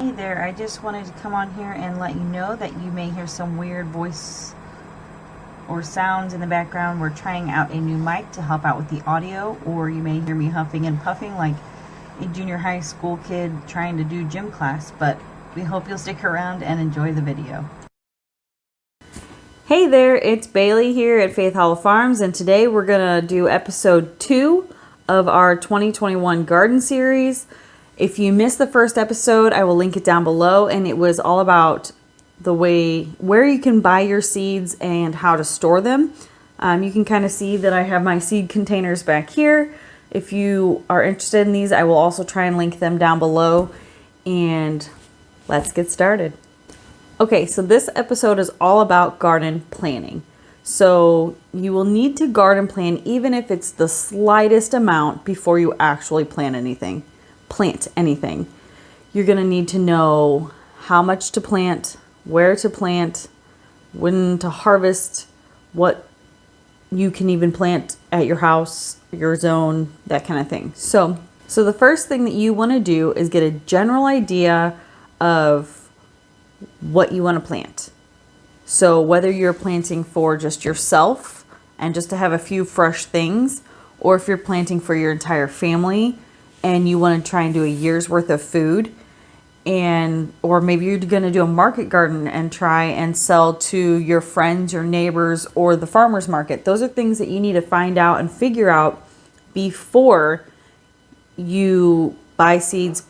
Hey there, I just wanted to come on here and let you know that you may hear some weird voice or sounds in the background. We're trying out a new mic to help out with the audio, or you may hear me huffing and puffing like a junior high school kid trying to do gym class, but we hope you'll stick around and enjoy the video. Hey there, it's Bailey here at Faith Hollow Farms, and today we're going to do episode 2 of our 2021 garden series. If you missed the first episode, I will link it down below, and it was all about the way where you can buy your seeds and how to store them. You can kind of see that I have my seed containers back here. If you are interested in these, I will also try and link them down below, and let's get started. Okay, so this episode is all about garden planning. So you will need to garden plan even if it's the slightest amount before you actually plant anything. You're going to need to know how much to plant, where to plant, when to harvest, what you can even plant at your house, your zone, that kind of thing. So the first thing that you want to do is get a general idea of what you want to plant. So whether you're planting for just yourself and just to have a few fresh things, or if you're planting for your entire family and you want to try and do a year's worth of food, or maybe you're going to do a market garden and try and sell to your friends, your neighbors, or the farmer's market. Those are things that you need to find out and figure out before you buy seeds,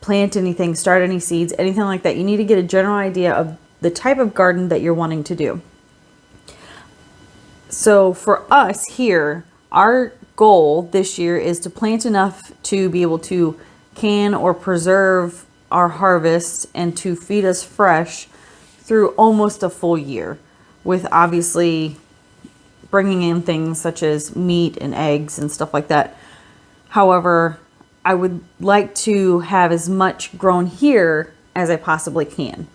plant anything, start any seeds, anything like that. You need to get a general idea of the type of garden that you're wanting to do. So for us here, our goal this year is to plant enough to be able to can or preserve our harvest and to feed us fresh through almost a full year, with obviously bringing in things such as meat and eggs and stuff like that. However, I would like to have as much grown here as I possibly can.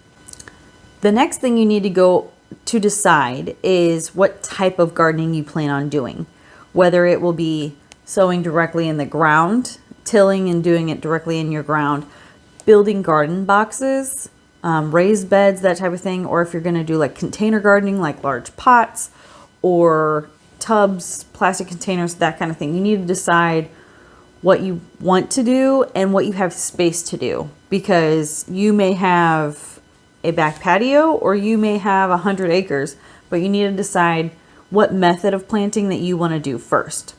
The next thing you need to go to decide is what type of gardening you plan on doing. Whether it will be sowing directly in the ground, tilling and doing it directly in your ground, building garden boxes, raised beds, that type of thing, or if you're going to do like container gardening, like large pots or tubs, plastic containers, that kind of thing. You need to decide what you want to do and what you have space to do, because you may have a back patio or you may have 100 acres, but you need to decide what method of planting that you want to do first.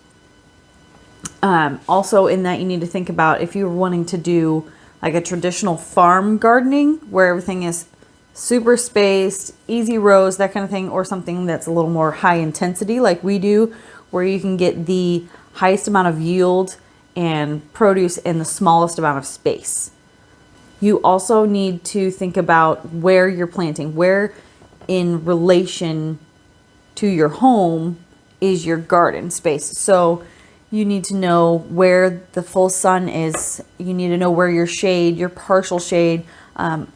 Also in that, you need to think about if you're wanting to do like a traditional farm gardening where everything is super spaced, easy rows, that kind of thing, or something that's a little more high intensity like we do, where you can get the highest amount of yield and produce in the smallest amount of space. You also need to think about where you're planting, where in relation to your home is your garden space. So you need to know where the full sun is. You need to know where your shade, your partial shade,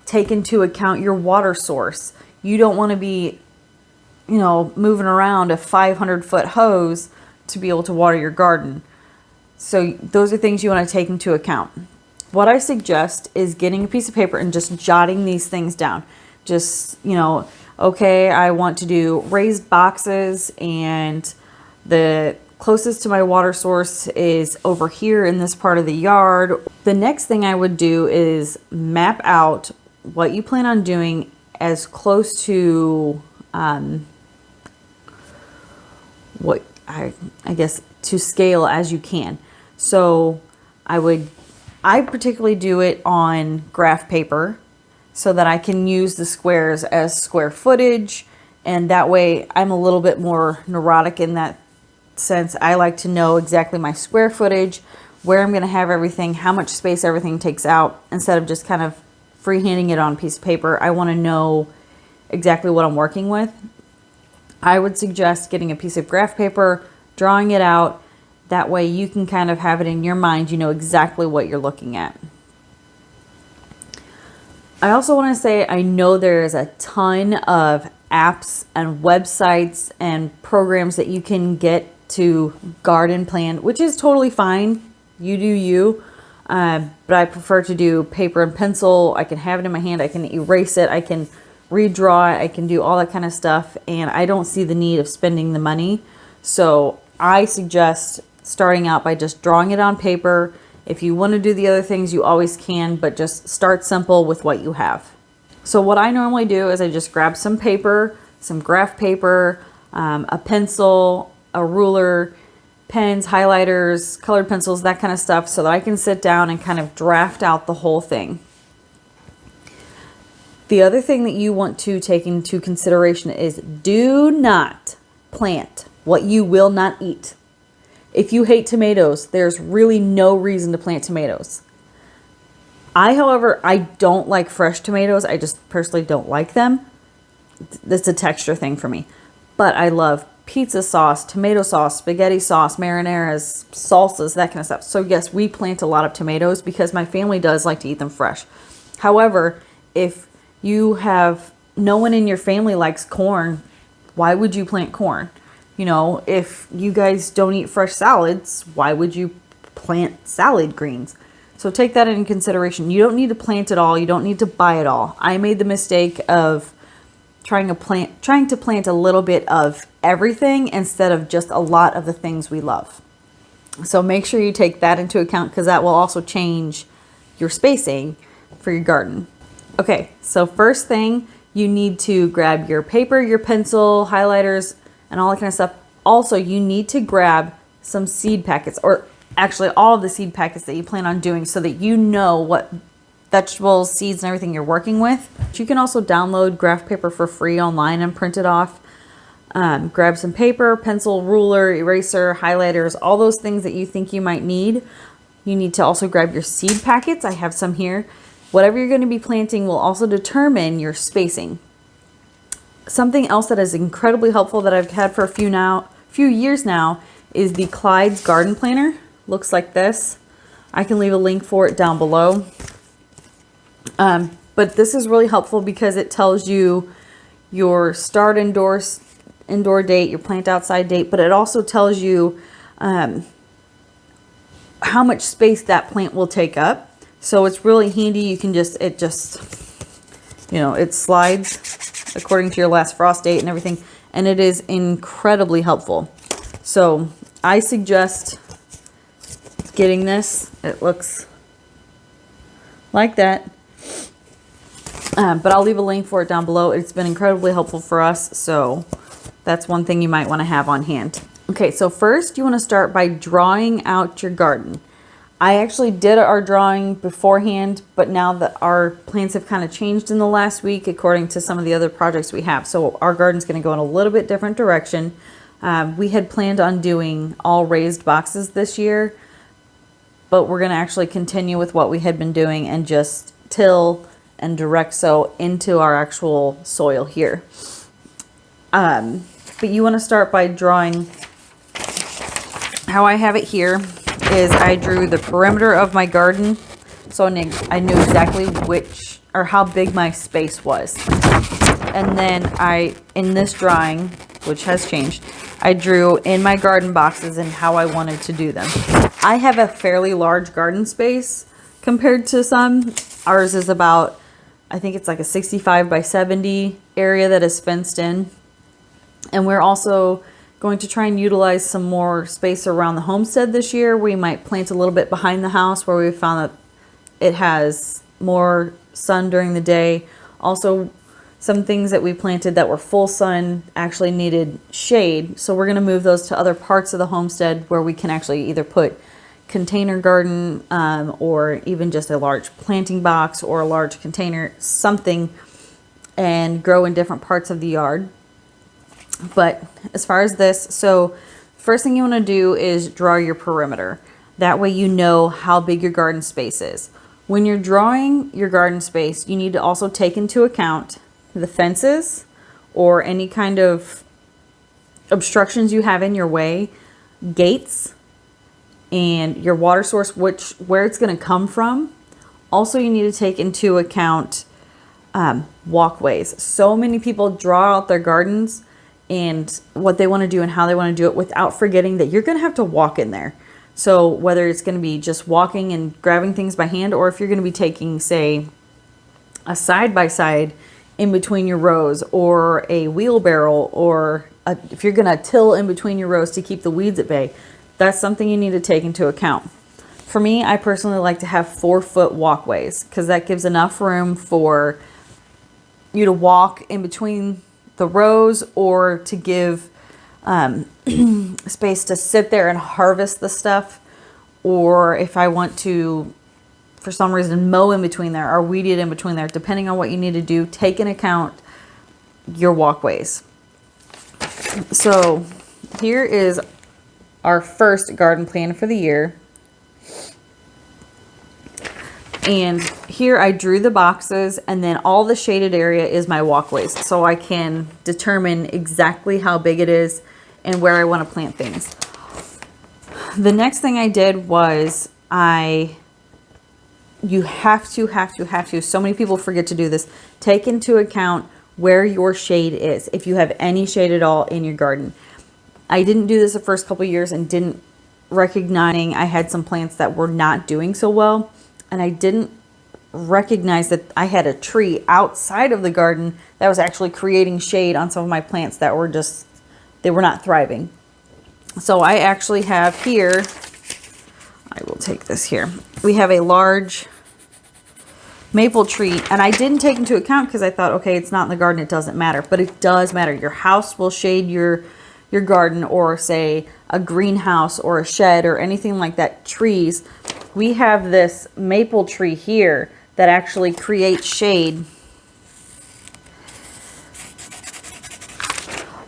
take into account your water source. You don't want to be, moving around a 500-foot hose to be able to water your garden. So those are things you want to take into account. What I suggest is getting a piece of paper and just jotting these things down. Just, okay, I want to do raised boxes, and the closest to my water source is over here in this part of the yard. The next thing I would do is map out what you plan on doing as close to what I guess to scale as you can. So I particularly do it on graph paper so that I can use the squares as square footage, and that way I'm a little bit more neurotic in that sense. I like to know exactly my square footage, where I'm going to have everything, how much space everything takes out, instead of just kind of freehanding it on a piece of paper. I want to know exactly what I'm working with. I would suggest getting a piece of graph paper, drawing it out. That way you can kind of have it in your mind. You know exactly what you're looking at. I also want to say, I know there is a ton of apps and websites and programs that you can get to garden plan, which is totally fine. You do you. But I prefer to do paper and pencil. I can have it in my hand. I can erase it. I can redraw it. I can do all that kind of stuff. And I don't see the need of spending the money. So I suggest starting out by just drawing it on paper. If you want to do the other things, you always can, but just start simple with what you have. So what I normally do is I just grab some paper, some graph paper, a pencil, a ruler, pens, highlighters, colored pencils, that kind of stuff, so that I can sit down and kind of draft out the whole thing. The other thing that you want to take into consideration is do not plant what you will not eat. If you hate tomatoes, there's really no reason to plant tomatoes. However, I don't like fresh tomatoes. I just personally don't like them. It's a texture thing for me. But I love pizza sauce, tomato sauce, spaghetti sauce, marinaras, salsas, that kind of stuff. So yes, we plant a lot of tomatoes because my family does like to eat them fresh. However, if you have no one in your family likes corn, why would you plant corn? You know, if you guys don't eat fresh salads, why would you plant salad greens? So take that into consideration. You don't need to plant it all. You don't need to buy it all. I made the mistake of trying to plant a little bit of everything instead of just a lot of the things we love. So make sure you take that into account, because that will also change your spacing for your garden. Okay, so first thing, you need to grab your paper, your pencil, highlighters, and all that kind of stuff. Also, you need to grab some seed packets, or actually all of the seed packets that you plan on doing, so that you know what vegetables, seeds, and everything you're working with. You can also download graph paper for free online and print it off. Grab some paper, pencil, ruler, eraser, highlighters, all those things that you think you might need. You need to also grab your seed packets. I have some here. Whatever you're going to be planting will also determine your spacing. Something else that is incredibly helpful that I've had for a few years now is the Clyde's garden planner. Looks like this. I can leave a link for it down below. But this is really helpful because it tells you your start indoor date, your plant outside date, but it also tells you how much space that plant will take up. So it's really handy. You can it slides according to your last frost date and everything, and it is incredibly helpful. So I suggest getting this. It looks like that. But I'll leave a link for it down below. It's been incredibly helpful for us, so that's one thing you might want to have on hand. Okay, so first you want to start by drawing out your garden. I actually did our drawing beforehand, but now that our plans have kind of changed in the last week according to some of the other projects we have. So our garden's going to go in a little bit different direction. We had planned on doing all raised boxes this year, but we're going to actually continue with what we had been doing and just till and direct sow into our actual soil here. But you want to start by drawing. How I have it here is I drew the perimeter of my garden, so I knew exactly how big my space was. And then in this drawing, which has changed, I drew in my garden boxes and how I wanted to do them. I have a fairly large garden space compared to some. Ours is about, I think it's like a 65 by 70 area that is fenced in. And we're also going to try and utilize some more space around the homestead this year. We might plant a little bit behind the house where we found that it has more sun during the day. Also, some things that we planted that were full sun actually needed shade. So we're going to move those to other parts of the homestead where we can actually either put container garden or even just a large planting box or a large container, something, and grow in different parts of the yard. But as far as this, so first thing you want to do is draw your perimeter. That way you know how big your garden space is. When you're drawing your garden space, you need to also take into account the fences or any kind of obstructions you have in your way, gates, and your water source, where it's going to come from. Also, you need to take into account walkways. So many people draw out their gardens and what they want to do and how they want to do it without forgetting that you're going to have to walk in there. So whether it's going to be just walking and grabbing things by hand, or if you're going to be taking, say, a side-by-side in between your rows, or a wheelbarrow, or if you're going to till in between your rows to keep the weeds at bay, that's something you need to take into account. For me, I personally like to have 4-foot walkways because that gives enough room for you to walk in between the rows, or to give space to sit there and harvest the stuff, or if I want to, for some reason, mow in between there or weed it in between there, depending on what you need to do, take into account your walkways. So here is our first garden plan for the year. And here I drew the boxes, and then all the shaded area is my walkways. So I can determine exactly how big it is and where I want to plant things. The next thing I did was you have to, so many people forget to do this, take into account where your shade is, if you have any shade at all in your garden. I didn't do this the first couple of years and didn't recognize I had some plants that were not doing so well. And I didn't recognize that I had a tree outside of the garden that was actually creating shade on some of my plants that were they were not thriving. So I actually have here, I will take this here. We have a large maple tree, and I didn't take into account because I thought, okay, it's not in the garden, it doesn't matter. But it does matter. Your house will shade your garden, or say a greenhouse or a shed or anything like that, trees. We have this maple tree here that actually creates shade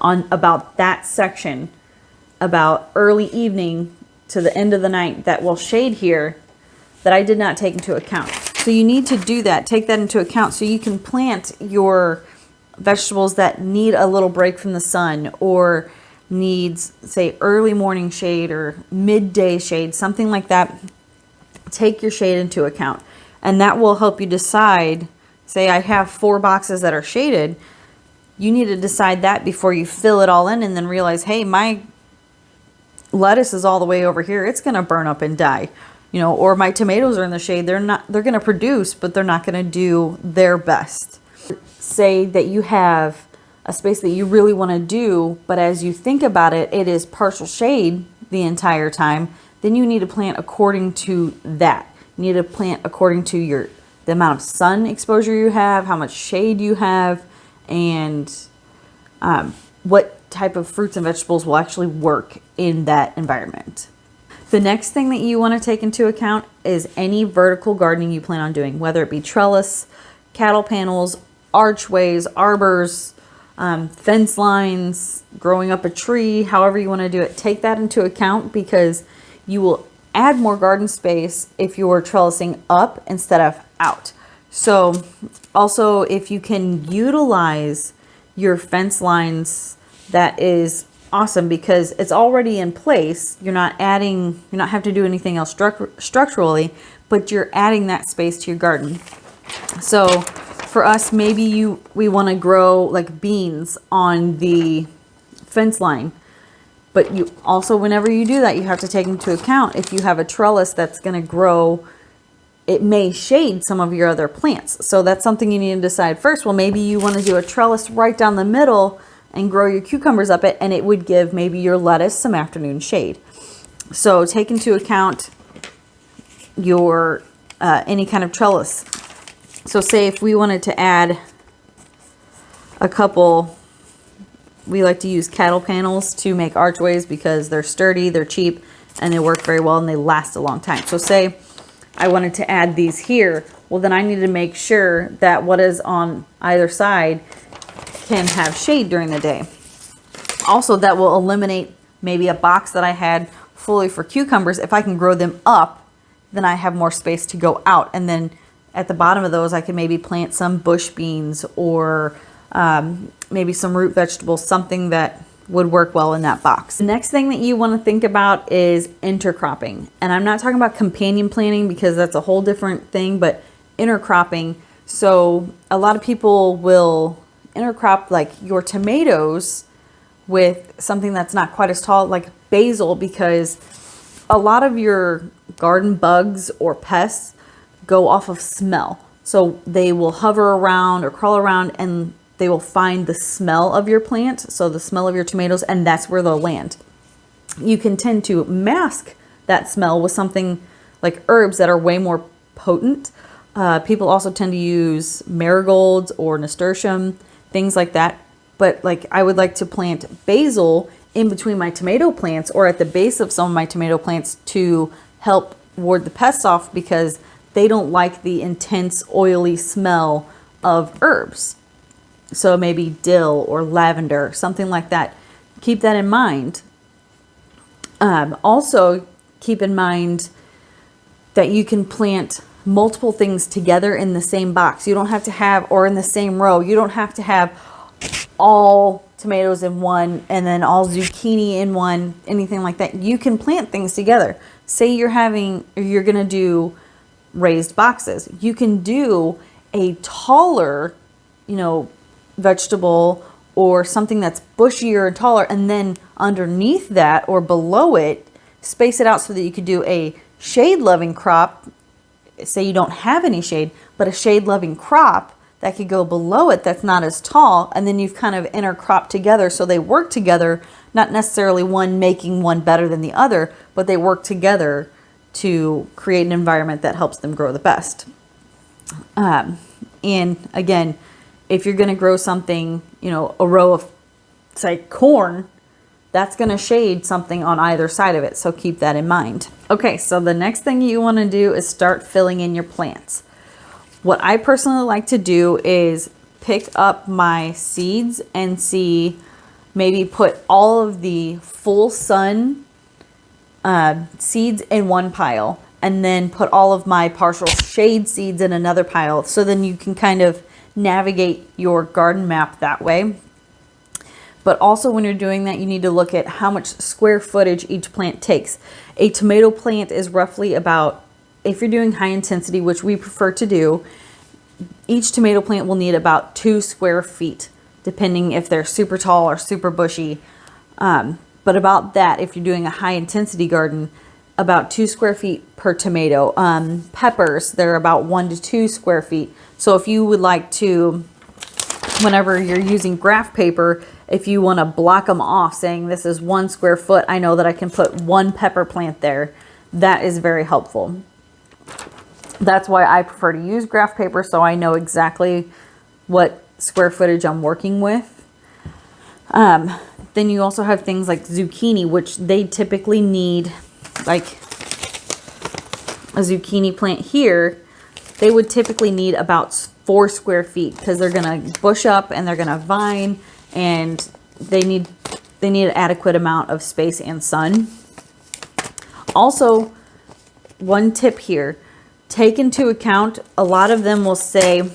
on about that section, about early evening to the end of the night, that will shade here, that I did not take into account. So you need to do that, take that into account, so you can plant your vegetables that need a little break from the sun, or needs, say, early morning shade or midday shade, something like that. Take your shade into account, and that will help you decide. Say I have 4 boxes that are shaded, you need to decide that before you fill it all in, and then realize, hey, my lettuce is all the way over here, it's going to burn up and die, or my tomatoes are in the shade, they're going to produce, but they're not going to do their best. Say that you have a space that you really want to do, but as you think about it, it is partial shade the entire time. Then you need to plant according to that. You need to plant according to the amount of sun exposure you have, how much shade you have, and what type of fruits and vegetables will actually work in that environment. The next thing that you want to take into account is any vertical gardening you plan on doing, whether it be trellis, cattle panels, archways, arbors, fence lines, growing up a tree, however you want to do it. Take that into account, because you will add more garden space if you're trellising up instead of out. So also, if you can utilize your fence lines, that is awesome, because it's already in place. You're not having to do anything else structurally, but you're adding that space to your garden. So for us, maybe we want to grow like beans on the fence line. But you also, whenever you do that, you have to take into account, if you have a trellis that's going to grow, it may shade some of your other plants. So that's something you need to decide first. Well, maybe you want to do a trellis right down the middle and grow your cucumbers up it, and it would give maybe your lettuce some afternoon shade. So take into account your any kind of trellis. So say if we wanted to add a couple, we like to use cattle panels to make archways because they're sturdy, they're cheap, and they work very well, and they last a long time. So say I wanted to add these here, well, then I need to make sure that what is on either side can have shade during the day. Also, that will eliminate maybe a box that I had fully for cucumbers. If I can grow them up, then I have more space to go out. And then at the bottom of those, I can maybe plant some bush beans, or maybe some root vegetables, something that would work well in that box. The next thing that you want to think about is intercropping. And I'm not talking about companion planting, because that's a whole different thing, but intercropping. So a lot of people will intercrop like your tomatoes with something that's not quite as tall, like basil, because a lot of your garden bugs or pests go off of smell. So they will hover around or crawl around and they will find the smell of your plant, so the smell of your tomatoes, and that's where they'll land. You can tend to mask that smell with something like herbs that are way more potent. People also tend to use marigolds or nasturtium, things like that. But like I would like to plant basil in between my tomato plants or at the base of some of my tomato plants to help ward the pests off, because they don't like the intense oily smell of herbs. So maybe dill or lavender, something like that. Keep that in mind. Also, keep in mind that you can plant multiple things together in the same box. You don't have to have, or in the same row, you don't have to have all tomatoes in one and then all zucchini in one, anything like that. You can plant things together. Say you're going to do raised boxes. You can do a taller, vegetable or something that's bushier and taller, and then underneath that or below it, space it out so that you could do a shade-loving crop. Say you don't have any shade, but a shade-loving crop that could go below it that's not as tall, and then you've kind of intercropped together so they work together, not necessarily one making one better than the other, but they work together to create an environment that helps them grow the best. And again, if you're going to grow something, a row of, say, corn, that's going to shade something on either side of it. So keep that in mind. Okay, so the next thing you want to do is start filling in your plants. What I personally like to do is pick up my seeds and maybe put all of the full sun seeds in one pile, and then put all of my partial shade seeds in another pile. So then you can kind of navigate your garden map that way. But also when you're doing that, you need to look at how much square footage each plant takes. A tomato plant is roughly about, if you're doing high intensity, which we prefer to do, each tomato plant will need about 2 square feet, depending if they're super tall or super bushy. But about that, if you're doing a high intensity garden, about 2 square feet per tomato. Peppers, they're about 1 to 2 square feet. So if you would like to, whenever you're using graph paper, if you want to block them off saying this is 1 square foot, I know that I can put 1 pepper plant there. That is very helpful. That's why I prefer to use graph paper, so I know exactly what square footage I'm working with. Then you also have things like zucchini, which they typically need, like a zucchini plant here, they would typically need about 4 square feet, because they're going to bush up and they're going to vine, and they need an adequate amount of space and sun. Also, one tip here, take into account, a lot of them will say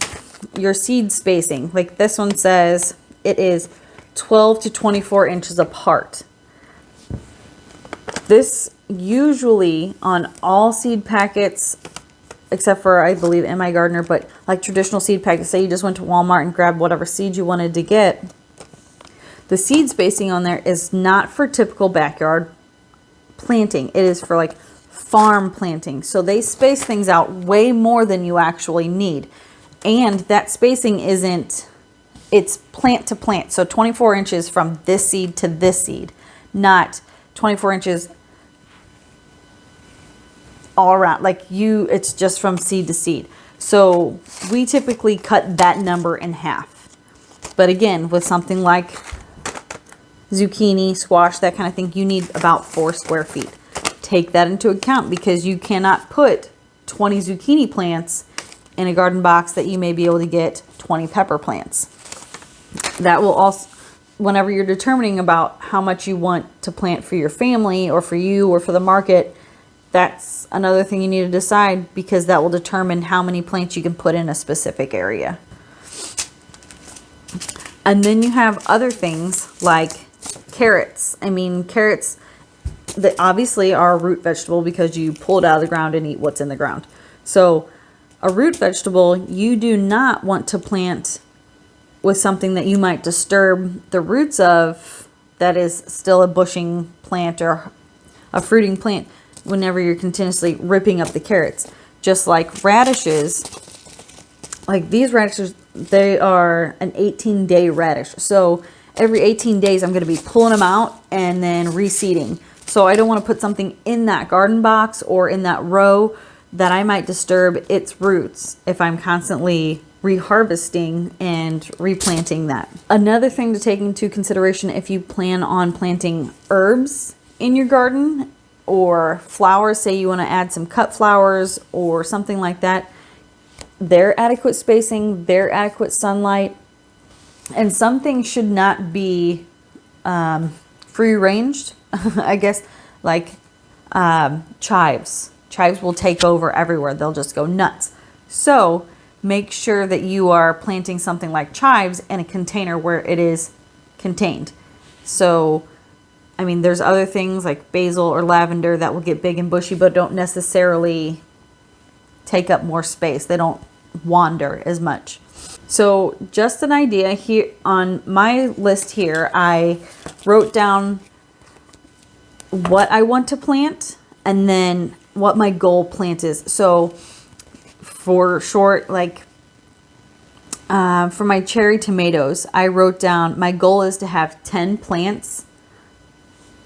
your seed spacing. Like this one says it is 12 to 24 inches apart. This usually on all seed packets, except for I believe in my gardener, but like traditional seed packets, say you just went to Walmart and grabbed whatever seed you wanted to get, the seed spacing on there is not for typical backyard planting. It is for like farm planting. So they space things out way more than you actually need. And that spacing it's plant to plant. So 24 inches from this seed to this seed, not 24 inches all around. It's just from seed to seed. So we typically cut that number in half. But again, with something like zucchini, squash, that kind of thing, you need about 4 square feet. Take that into account, because you cannot put 20 zucchini plants in a garden box that you may be able to get 20 pepper plants. That will also, whenever you're determining about how much you want to plant for your family or for you or for the market, that's another thing you need to decide, because that will determine how many plants you can put in a specific area. And then you have other things like carrots. Carrots, they obviously are a root vegetable because you pull it out of the ground and eat what's in the ground. So a root vegetable, you do not want to plant with something that you might disturb the roots of that is still a bushing plant or a fruiting plant. whenever you're continuously ripping up the carrots. Just like radishes, like these radishes, they are an 18-day radish. So every 18 days, I'm going to be pulling them out and then reseeding. So I don't want to put something in that garden box or in that row that I might disturb its roots if I'm constantly reharvesting and replanting that. Another thing to take into consideration if you plan on planting herbs in your garden or flowers, say you want to add some cut flowers or something like that, their adequate spacing, their adequate sunlight, and some things should not be free ranged, I guess, like chives. Chives will take over everywhere. They'll just go nuts. So make sure that you are planting something like chives in a container where it is contained. So, I mean, there's other things like basil or lavender that will get big and bushy, but don't necessarily take up more space. They don't wander as much. So just an idea here on my list here, I wrote down what I want to plant and then what my goal plant is. So for short, like for my cherry tomatoes, I wrote down my goal is to have 10 plants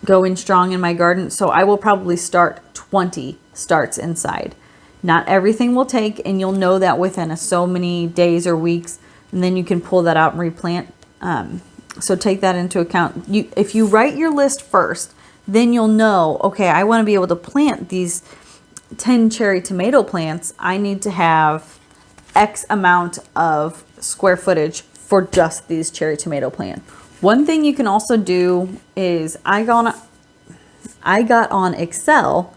going strong in my garden. So I will probably start 20 starts inside. Not everything will take, and you'll know that within so many days or weeks, and then you can pull that out and replant. So take that into account. If you write your list first, then you'll know, okay, I want to be able to plant these 10 cherry tomato plants. I need to have X amount of square footage for just these cherry tomato plants. One thing you can also do is I got on Excel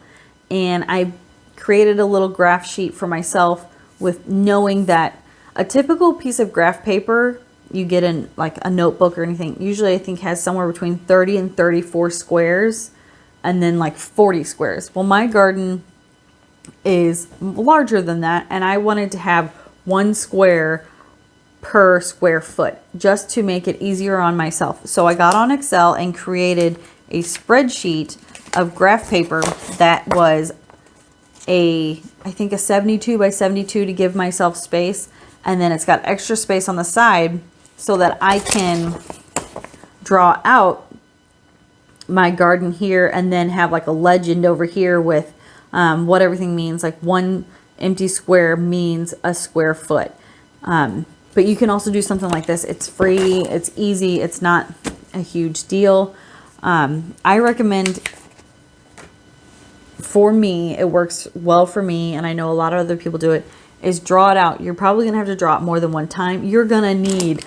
and I created a little graph sheet for myself with knowing that a typical piece of graph paper you get in like a notebook or anything, usually I think has somewhere between 30 and 34 squares and then like 40 squares. Well, my garden is larger than that, and I wanted to have 1 square per square foot just to make it easier on myself. So I got on Excel and created a spreadsheet of graph paper that was I think a 72 by 72 to give myself space, and then it's got extra space on the side so that I can draw out my garden here and then have like a legend over here with what everything means. Like 1 empty square means a square foot. But you can also do something like this. It's free, it's easy, it's not a huge deal. I recommend, for me, it works well for me, and I know a lot of other people do it, is draw it out. You're probably going to have to draw it more than one time. You're going to need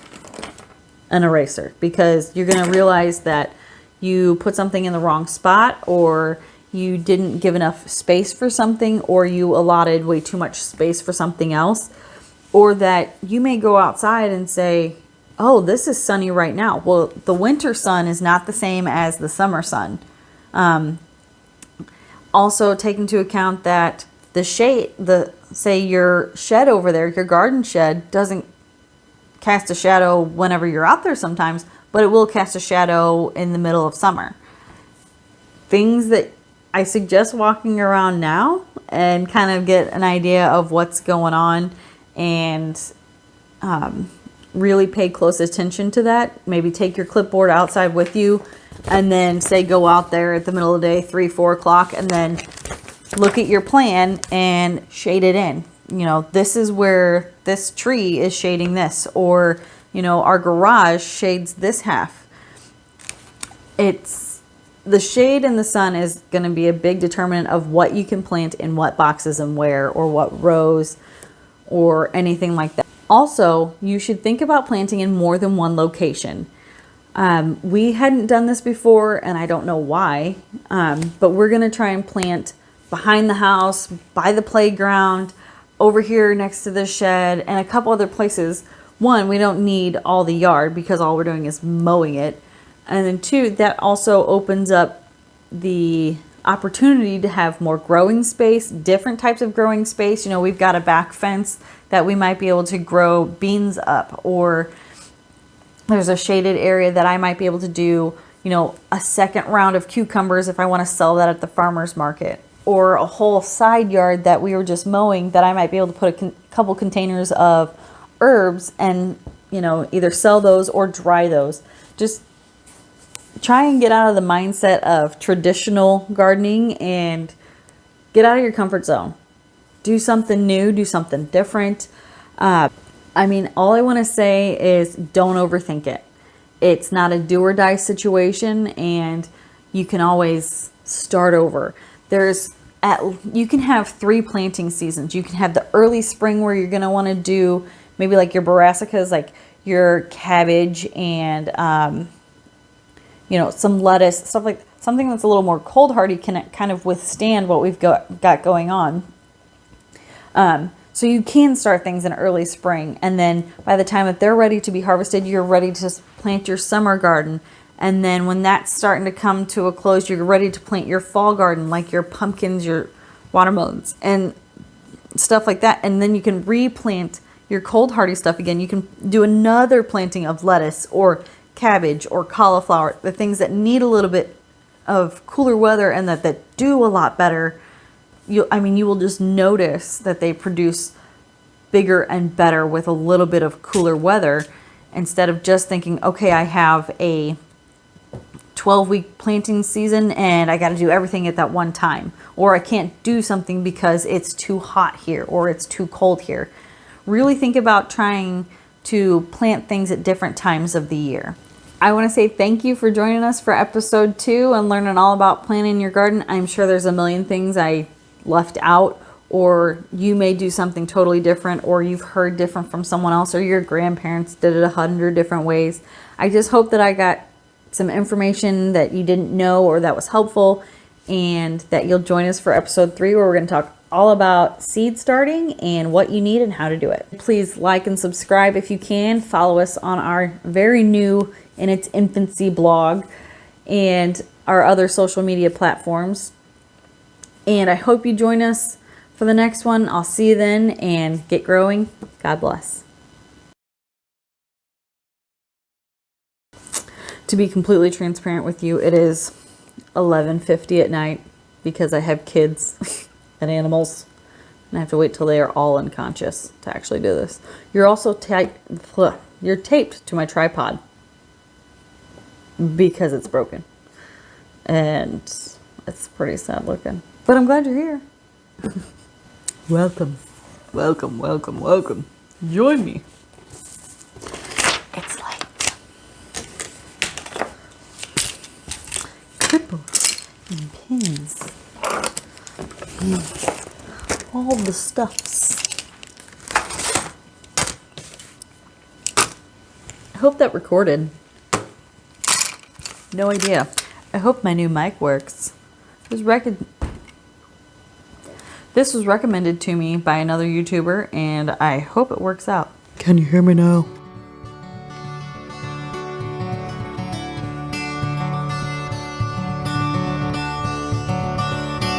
an eraser because you're going to realize that you put something in the wrong spot, or you didn't give enough space for something, or you allotted way too much space for something else, or that you may go outside and say, oh, this is sunny right now. Well, the winter sun is not the same as the summer sun. Also take into account that the shade, say your shed over there, your garden shed, doesn't cast a shadow whenever you're out there sometimes, but it will cast a shadow in the middle of summer. Things that I suggest walking around now and kind of get an idea of what's going on, and really pay close attention to that. Maybe take your clipboard outside with you and then say go out there at the middle of the day, 3, 4 o'clock, and then look at your plan and shade it in. You know, this is where this tree is shading this, or, you know, our garage shades this half. It's the shade and the sun is going to be a big determinant of what you can plant in what boxes and where, or what rows, or anything like that. Also, you should think about planting in more than one location. We hadn't done this before, and I don't know why, but we're going to try and plant behind the house, by the playground, over here next to the shed, and a couple other places. One, we don't need all the yard because all we're doing is mowing it. And then 2, that also opens up the opportunity to have more growing space, different types of growing space. You know, we've got a back fence that we might be able to grow beans up, or there's a shaded area that I might be able to do, you know, a second round of cucumbers if I want to sell that at the farmer's market. or a whole side yard that we were just mowing that I might be able to put a couple containers of herbs and, you know, either sell those or dry those. Just try and get out of the mindset of traditional gardening and get out of your comfort zone. Do something new, do something different. I mean, all I want to say is don't overthink it. It's not a do or die situation, and you can always start over. You can have 3 planting seasons. You can have the early spring where you're going to want to do maybe like your brassicas, like your cabbage and, you know, some lettuce, stuff like something that's a little more cold hardy can kind of withstand what we've got going on. So you can start things in early spring, and then by the time that they're ready to be harvested, you're ready to plant your summer garden. And then when that's starting to come to a close, you're ready to plant your fall garden, like your pumpkins, your watermelons, and stuff like that. And then you can replant your cold hardy stuff again. You can do another planting of lettuce or cabbage or cauliflower, the things that need a little bit of cooler weather and that do a lot better. You will just notice that they produce bigger and better with a little bit of cooler weather, instead of just thinking, okay, I have a 12-week planting season and I got to do everything at that one time, or I can't do something because it's too hot here or it's too cold here. Really think about trying to plant things at different times of the year. I want to say thank you for joining us for episode 2 and learning all about planting your garden. I'm sure there's a million things I left out, or you may do something totally different, or you've heard different from someone else, or your grandparents did it 100 different ways. I just hope that I got some information that you didn't know or that was helpful, and that you'll join us for episode 3, where we're going to talk all about seed starting and what you need and how to do it. Please like and subscribe if you can. Follow us on our very new, in its infancy, blog and our other social media platforms. And I hope you join us for the next one. I'll see you then, and get growing. God bless. To be completely transparent with you, it is 11:50 at night because I have kids and animals, and I have to wait till they are all unconscious to actually do this. You're also you're taped to my tripod because it's broken, and it's pretty sad looking. But I'm glad you're here. Welcome. Welcome, welcome, welcome. Join me. It's like cripples and pins. All the stuffs. I hope that recorded. No idea. I hope my new mic works. This was recommended to me by another YouTuber, and I hope it works out. Can you hear me now?